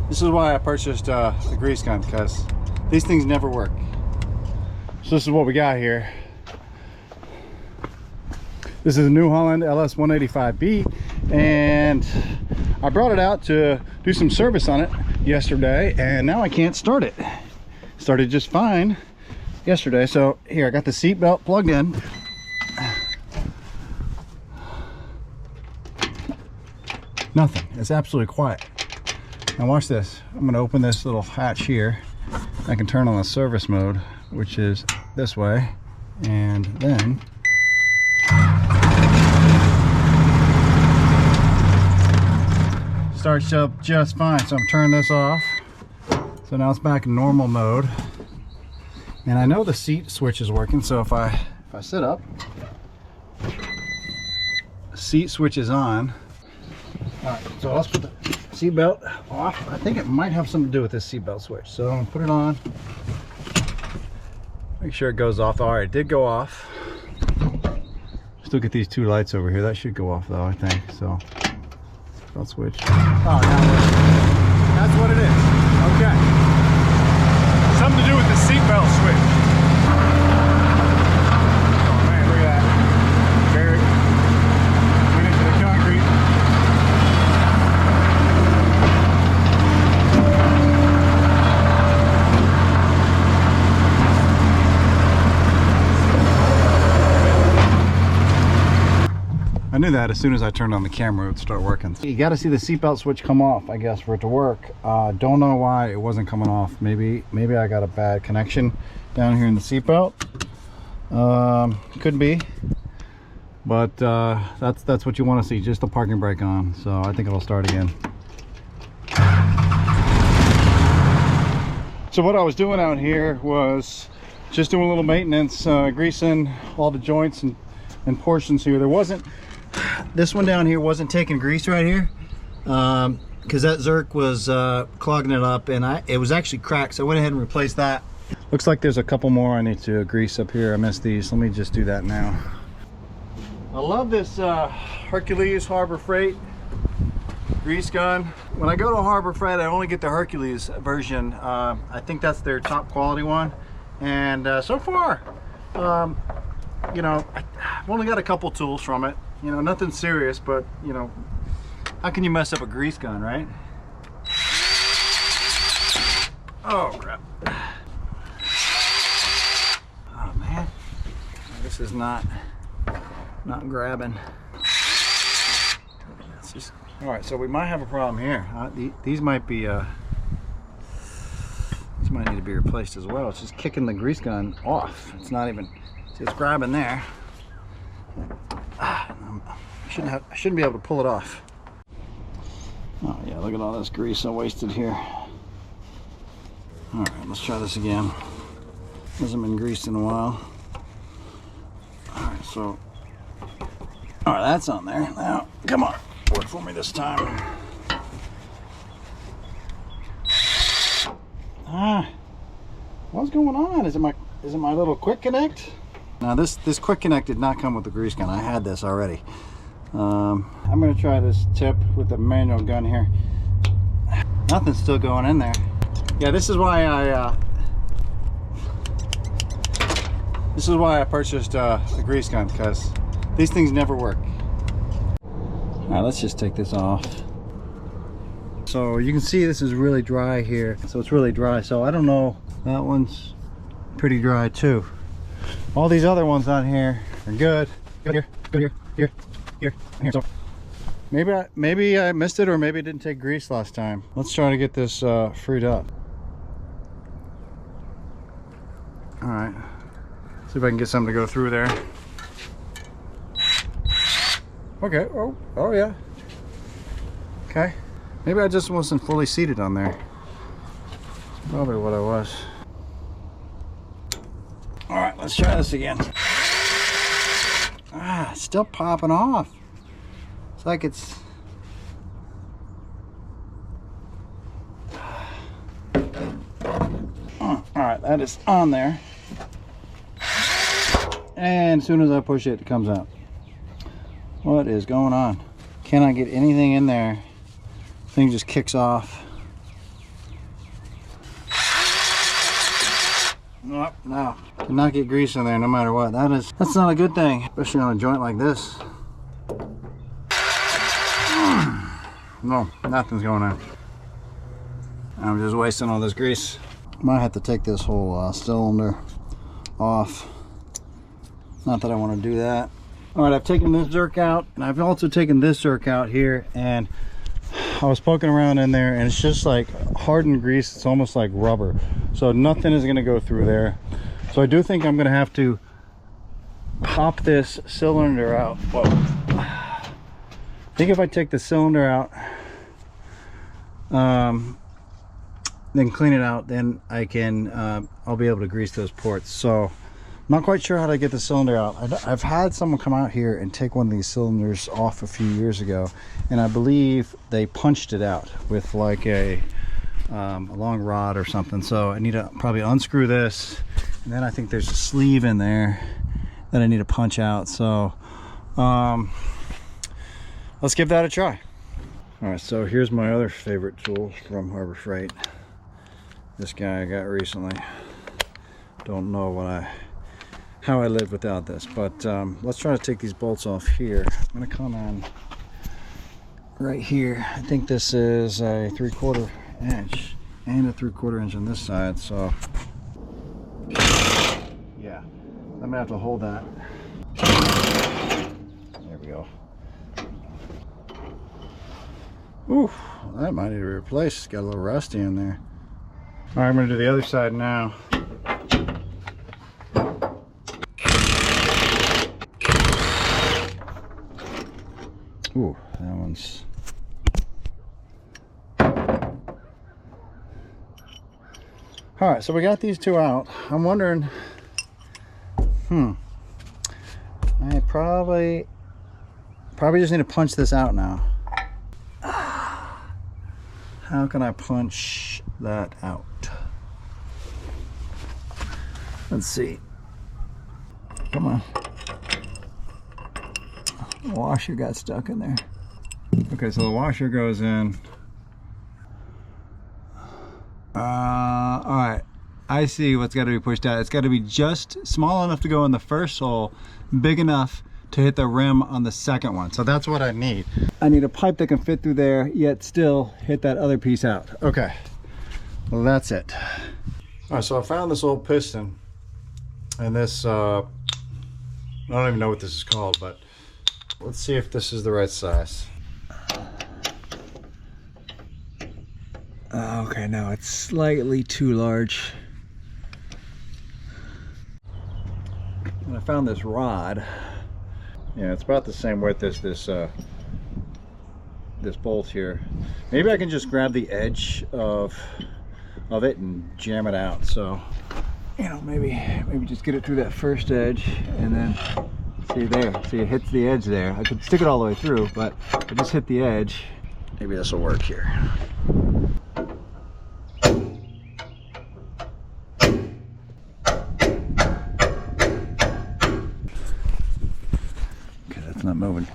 This is why I purchased a grease gun, because these things never work. So this is what we got here. This is a New Holland LS 185B, and I brought it out to do some service on it yesterday, and now I can't start it. Started just fine yesterday. So here, I got the seat belt plugged in. Nothing. It's absolutely quiet. Now watch this. I'm going to open this little hatch here. I can turn on the service mode, which is this way, and then starts up just fine. So I'm turning this off. So now it's back in normal mode. And I know the seat switch is working, so if I sit up, seat switch is on. All right, so let's put the seat belt off. I think it might have something to do with this seat belt switch. So I'm gonna put it on. Make sure it goes off. All right, it did go off. Still get these two lights over here. That should go off though, I think. So, belt switch. Oh, now that's what it is. Okay. Something to do with the seat belt switch. Oh man, look at that. Very went into the concrete. I knew that as soon as I turned on the camera it would start working. You got to see the seatbelt switch come off, I guess, for it to work. Don't know why it wasn't coming off. Maybe I got a bad connection down here in the seatbelt. Could be, but that's what you want to see, just the parking brake on. So I think it'll start again. So what I was doing out here was just doing a little maintenance, greasing all the joints and portions here. There wasn't, this one down here wasn't taking grease right here, because that Zerk was clogging it up, and it was actually cracked, so I went ahead and replaced that. Looks like there's a couple more I need to grease up here. I missed these. Let me just do that now. I love this Hercules Harbor Freight grease gun. When I go to Harbor Freight, I only get the Hercules version. I think that's their top quality one, and so far, you know, I've only got a couple tools from it. You know, nothing serious, but you know, how can you mess up a grease gun, right? Oh crap. Oh man, this is not grabbing. It's just, all right, so we might have a problem here. These might be these might need to be replaced as well. It's just kicking the grease gun off. It's not even just grabbing there. I shouldn't be able to pull it off. Oh yeah, look at all this grease I wasted here. All right, let's try this again. Hasn't been greased in a while. All right, so, all right, that's on there. Now, come on, work for me this time. What's going on? Is it my little quick connect? Now this quick connect did not come with the grease gun. I had this already. I'm going to try this tip with the manual gun here. Nothing's still going in there. Yeah, this is why I purchased a grease gun, because these things never work. All right, let's just take this off. So you can see this is really dry here. So it's really dry. So I don't know. That one's pretty dry too. All these other ones on here are good. Good here. So maybe I missed it, or maybe it didn't take grease last time. Let's try to get this freed up. All right, see if I can get something to go through there. Okay. Oh yeah. Okay. Maybe I just wasn't fully seated on there. That's probably what I was. All right, let's try this again. It's still popping off. It's like it's... All right, that is on there. And as soon as I push it, it comes out. What is going on? Cannot get anything in there. Thing just kicks off. no, cannot get grease in there no matter what. That's not a good thing, especially on a joint like this. No, nothing's going on. I'm just wasting all this grease. Might have to take this whole cylinder off. Not that I want to do that. All right, I've taken this zerk out, and I've also taken this zerk out here, and I was poking around in there, and it's just like hardened grease. It's almost like rubber, so nothing is going to go through there. So I do think I'm going to have to pop this cylinder out. Whoa. I think if I take the cylinder out, then clean it out, then I can I'll be able to grease those ports. So I'm not quite sure how to get the cylinder out. I've had someone come out here and take one of these cylinders off a few years ago, and I believe they punched it out with like a long rod or something. So I need to probably unscrew this, and then I think there's a sleeve in there that I need to punch out. So let's give that a try. All right, so here's my other favorite tool from Harbor Freight. This guy I got recently. Don't know how I live without this, but let's try to take these bolts off here. I'm gonna come in right here. I think this is a 3/4 inch and a 3/4 inch on this side, so yeah, I'm gonna have to hold that. There we go. Ooh, that might need to be replaced. It's got a little rusty in there. All right, I'm gonna do the other side now. Ooh, that one's... All right, so we got these two out. I'm wondering, I probably just need to punch this out now. How can I punch that out? Let's see. Come on. The washer got stuck in there. Okay, so the washer goes in. All right. I see what's got to be pushed out. It's got to be just small enough to go in the first hole, big enough to hit the rim on the second one. So that's what I need. I need a pipe that can fit through there, yet still hit that other piece out. Okay, well that's it. All right, so I found this old piston, and this, I don't even know what this is called, but let's see if this is the right size. Okay, no, it's slightly too large. And I found this rod. Yeah, it's about the same width as this bolt here. Maybe I can just grab the edge of it and jam it out. So, you know, maybe just get it through that first edge, and then see there. See, it hits the edge there. I could stick it all the way through, but I just hit the edge. Maybe this will work here.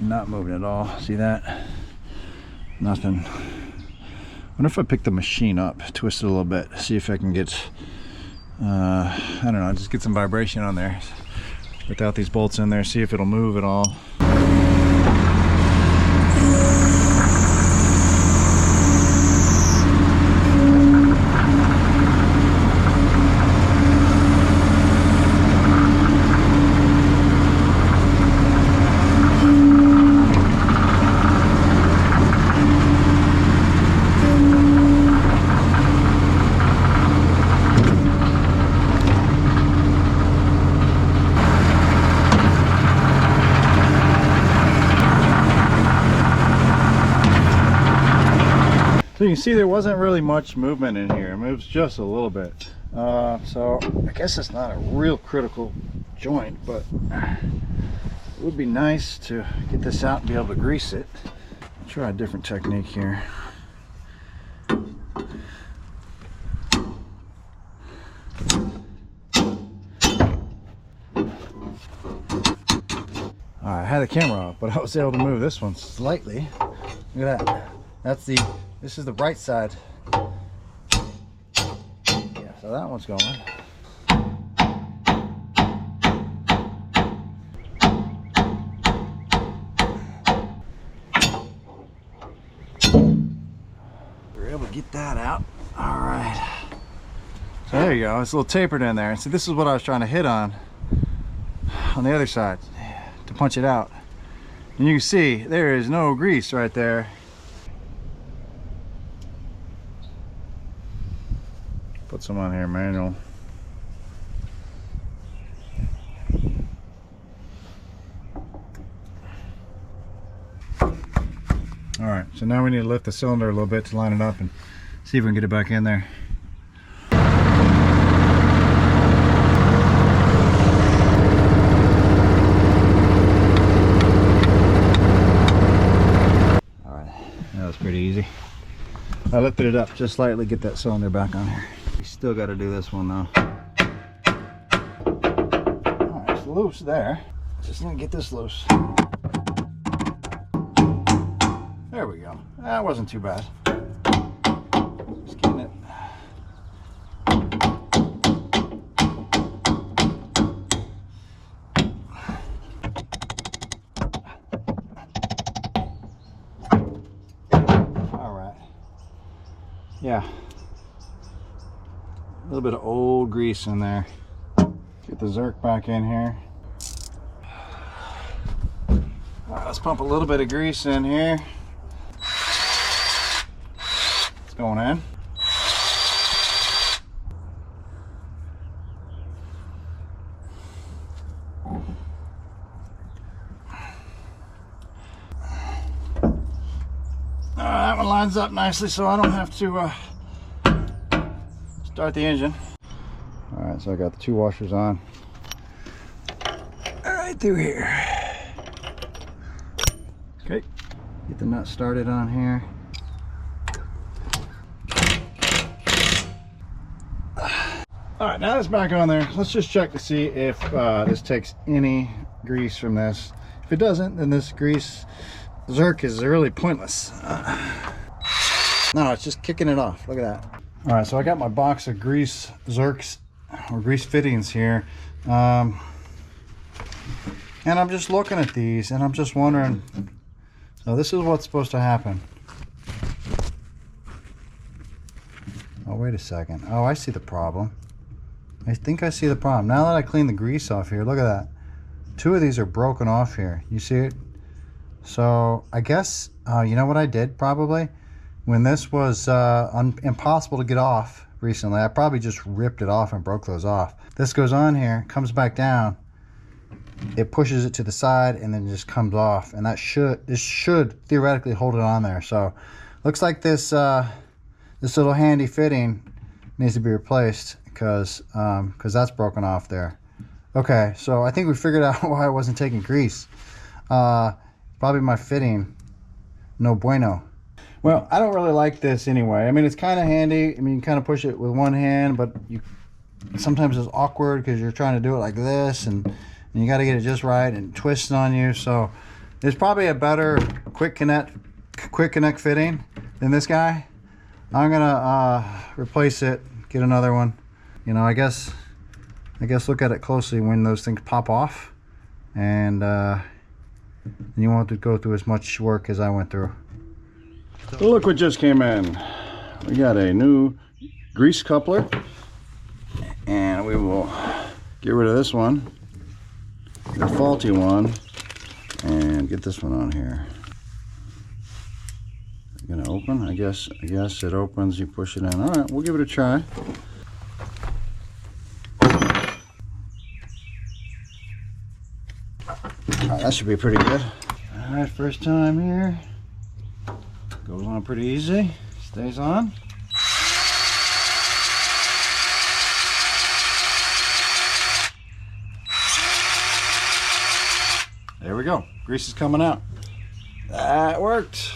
Not moving at all. See that? Nothing. What if I pick the machine up, twist it a little bit, see if I can get I don't know, just get some vibration on there without these bolts in there, see if it'll move at all. So you can see there wasn't really much movement in here. It moves just a little bit. So I guess it's not a real critical joint, but it would be nice to get this out and be able to grease it. I'll try a different technique here. I had the camera off, but I was able to move this one slightly. Look at that. This is the right side. Yeah, so that one's going. able to get that out. All right. So there you go. It's a little tapered in there. So this is what I was trying to hit on the other side to punch it out. And you can see there is no grease right there. Put some on here, manual. All right, so now we need to lift the cylinder a little bit to line it up and see if we can get it back in there. All right, that was pretty easy. I lifted it up just slightly, get that cylinder back on here. We still got to do this one though. All right, it's loose there. Just need to get this loose. There we go. That wasn't too bad. Just getting it. All right. Yeah. A little bit of old grease in there. Get the Zerk back in here. All right, let's pump a little bit of grease in here. Going in. That one lines up nicely, so I don't have to start the engine. All right, so I got the 2 washers on. All right, through here. Okay, get the nut started on here. All right, now it's back on there. Let's just check to see if this takes any grease from this. If it doesn't, then this grease Zerk is really pointless. No, it's just kicking it off. Look at that. All right, so I got my box of grease Zerks or grease fittings here. And I'm just looking at these and I'm just wondering, so this is what's supposed to happen. Oh, wait a second. Oh, I see the problem. I think I see the problem. Now that I clean the grease off here, look at that. 2 of these are broken off here. You see it? So I guess, you know what I did probably? When this was impossible to get off recently, I probably just ripped it off and broke those off. This goes on here, comes back down. It pushes it to the side and then just comes off. And this should theoretically hold it on there. So looks like this little handy fitting needs to be replaced because that's broken off there. Okay, so I think we figured out why I wasn't taking grease. Probably my fitting, no bueno. Well, I don't really like this anyway. I mean, it's kind of handy. I mean, you kind of push it with one hand, but sometimes it's awkward because you're trying to do it like this, and you got to get it just right and twist on you. So there's probably a better quick connect fitting than this guy. I'm gonna replace it, get another one. You know, I guess look at it closely when those things pop off, and you won't have to go through as much work as I went through. Look what just came in. We got a new grease coupler, and we will get rid of this one, the faulty one, and get this one on here. Gonna open? I guess it opens. You push it in. All right, we'll give it a try. All right, that should be pretty good. All right, first time here. Goes on pretty easy. Stays on. There we go. Grease is coming out. That worked.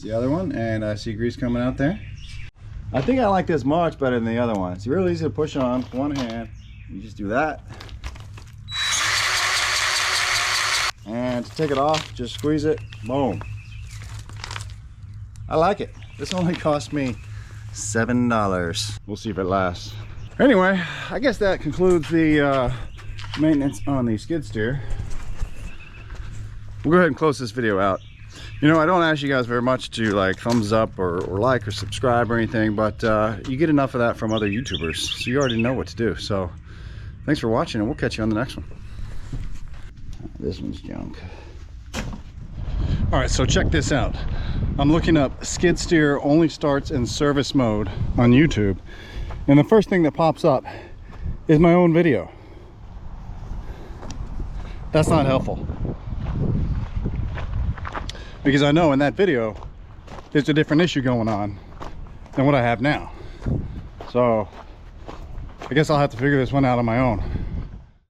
The other one, and I see grease coming out there. I think I like this much better than the other one. It's really easy to push on with one hand. You just do that, and to take it off, just squeeze it. Boom. I like it. This only cost me $7. We'll see if it lasts. Anyway, I guess that concludes the maintenance on the skid steer. We'll go ahead and close this video out. You know, I don't ask you guys very much to like thumbs up or like or subscribe or anything, but you get enough of that from other YouTubers, so you already know what to do. So thanks for watching, and we'll catch you on the next one. This one's junk. All right, so check this out. I'm looking up skid steer only starts in service mode on YouTube, and the first thing that pops up is my own video. That's not helpful, because I know in that video there's a different issue going on than what I have now. So I guess I'll have to figure this one out on my own.